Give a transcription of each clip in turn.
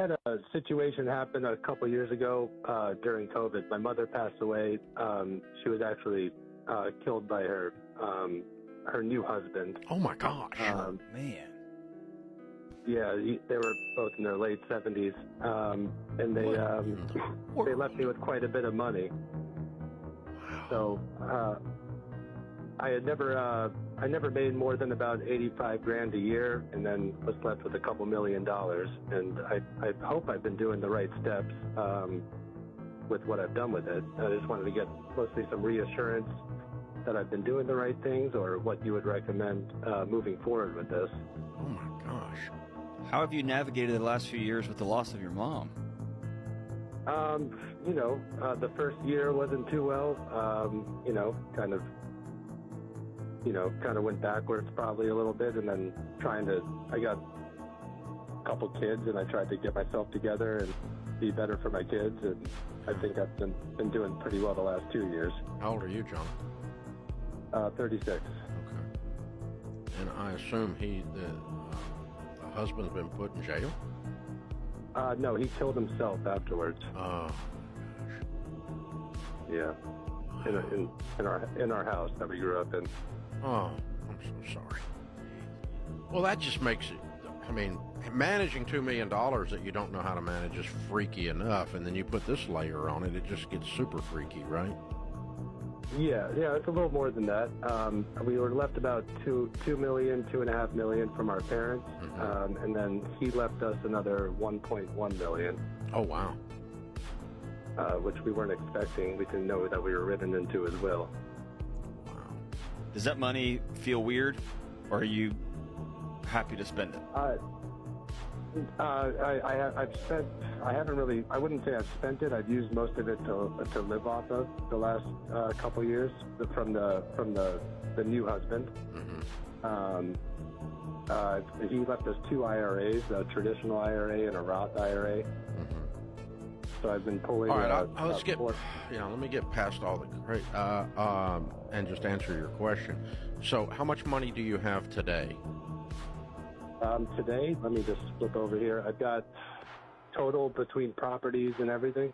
had a situation happen a couple years ago during COVID. My mother passed away. She was actually killed by her new husband. Oh my gosh, man. Yeah, they were both in their late 70s, and they left me with quite a bit of money. Wow. So I never made more than about 85 grand a year, and then was left with a couple $1 million. And I hope I've been doing the right steps with what I've done with it. I just wanted to get mostly some reassurance that I've been doing the right things, or what you would recommend moving forward with this. Oh my gosh. How have you navigated the last few years with the loss of your mom? The first year wasn't too well. Kind of went backwards probably a little bit, and then I got a couple kids, and I tried to get myself together and be better for my kids, and I think I've been doing pretty well the last 2 years. How old are you, John? 36. Okay. And I assume the husband's been put in jail? No, he killed himself afterwards. Oh, gosh. Yeah. In our house that we grew up in. Oh, I'm so sorry. Well, that just makes it, managing $2 million that you don't know how to manage is freaky enough, and then you put this layer on it, it just gets super freaky, right? Yeah, it's a little more than that. We were left about $2.5 million from our parents, and then he left us another $1.1 million. Oh, wow. Which we weren't expecting. We didn't know that we were written into his will. Wow. Does that money feel weird, or are you happy to spend it? I wouldn't say I've spent it. I've used most of it to live off of the last couple years from the new husband. He left us 2 IRAs, a traditional IRA and a Roth IRA. So I've been pulling. All right, let me get past all the great, and just answer your question. So how much money do you have today? Today, let me just flip over here. I've got total between properties and everything.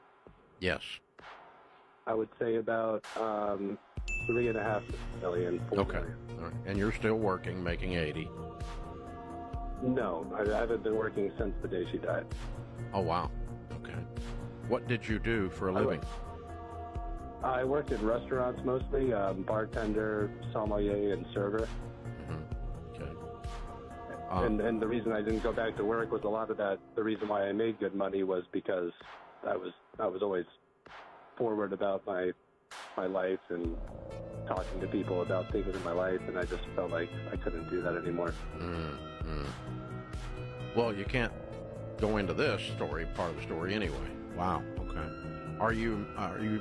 Yes. I would say about $3.5 million. Okay. All right. And you're still working, making 80. No, I haven't been working since the day she died. Oh, wow. Okay. What did you do for a living? I worked in restaurants mostly, bartender, sommelier, and server. Okay. And the reason I didn't go back to work was a lot of that. The reason why I made good money was because I was always forward about my life and talking to people about things in my life, and I just felt like I couldn't do that anymore. Well, you can't go into this part of the story anyway. Wow. Okay. Are you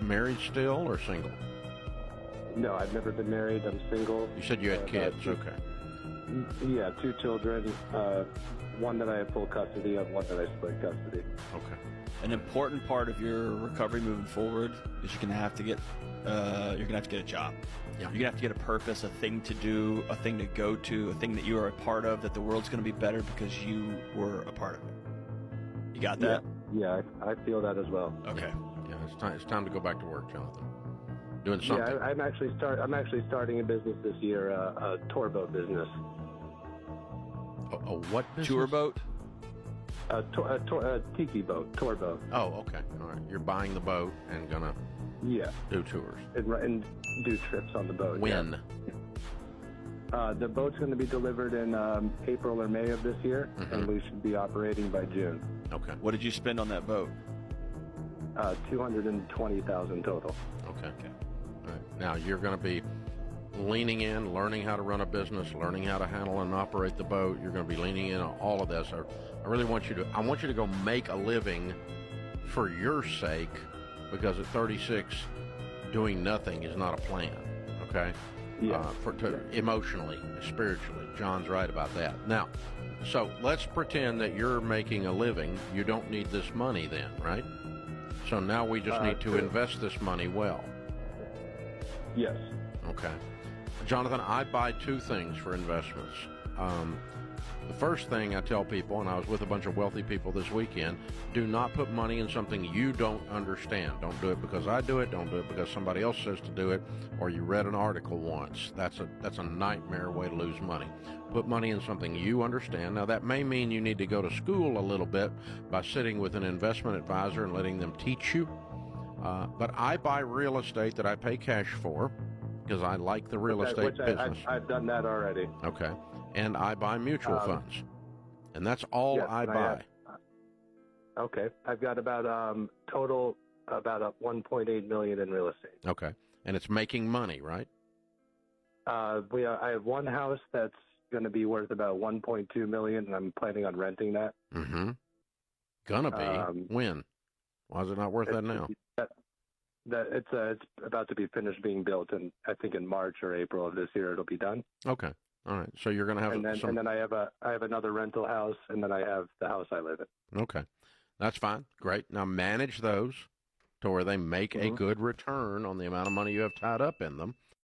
married still or single? No, I've never been married. I'm single. You said you had kids. Okay. Yeah, 2 children. One that I have full custody of, one that I split custody. Okay. An important part of your recovery moving forward is you're gonna have to get a job. Yeah. You're gonna have to get a purpose, a thing to do, a thing to go to, a thing that you are a part of. That the world's gonna be better because you were a part of it. You got that? Yeah, I feel that as well. Okay. Yeah, it's time to go back to work, Jonathan. Doing something. Yeah, I'm actually starting a business this year, a tour boat business. A what business? Tour boat? A tiki boat, tour boat. Oh, okay. All right. You're buying the boat and gonna do tours and do trips on the boat. When? Yeah. The boat's going to be delivered in April or May of this year, and we should be operating by June. Okay. What did you spend on that boat? $220,000 total. Okay. All right. Now you're going to be leaning in, learning how to run a business, learning how to handle and operate the boat. You're going to be leaning in on all of this. I really want you to go make a living for your sake, because at 36, doing nothing is not a plan. Okay. Yeah. Emotionally, spiritually. John's right about that. Now, so let's pretend that you're making a living. You don't need this money then, right? So now we just need to invest this money well. Yes. Okay. Jonathan, I buy 2 things for investments. The first thing I tell people, and I was with a bunch of wealthy people this weekend, do not put money in something you don't understand. Don't do it because I do it. Don't do it because somebody else says to do it, or you read an article once. That's a nightmare way to lose money. Put money in something you understand. Now, that may mean you need to go to school a little bit by sitting with an investment advisor and letting them teach you. But I buy real estate that I pay cash for because I like the real estate business. I've done that already. Okay. And I buy mutual funds. And that's all I buy. Okay. I've got about total about 1.8 million in real estate. Okay. And it's making money, right? I have one house that's going to be worth about 1.2 million, and I'm planning on renting that. Mm-hmm. Gonna be. When? Why is it not worth that now? It's about to be finished being built, and I think in March or April of this year it'll be done. Okay. All right. So you're going to have and then I have another rental house, and then I have the house I live in. Okay. That's fine. Great. Now manage those to where they make a good return on the amount of money you have tied up in them.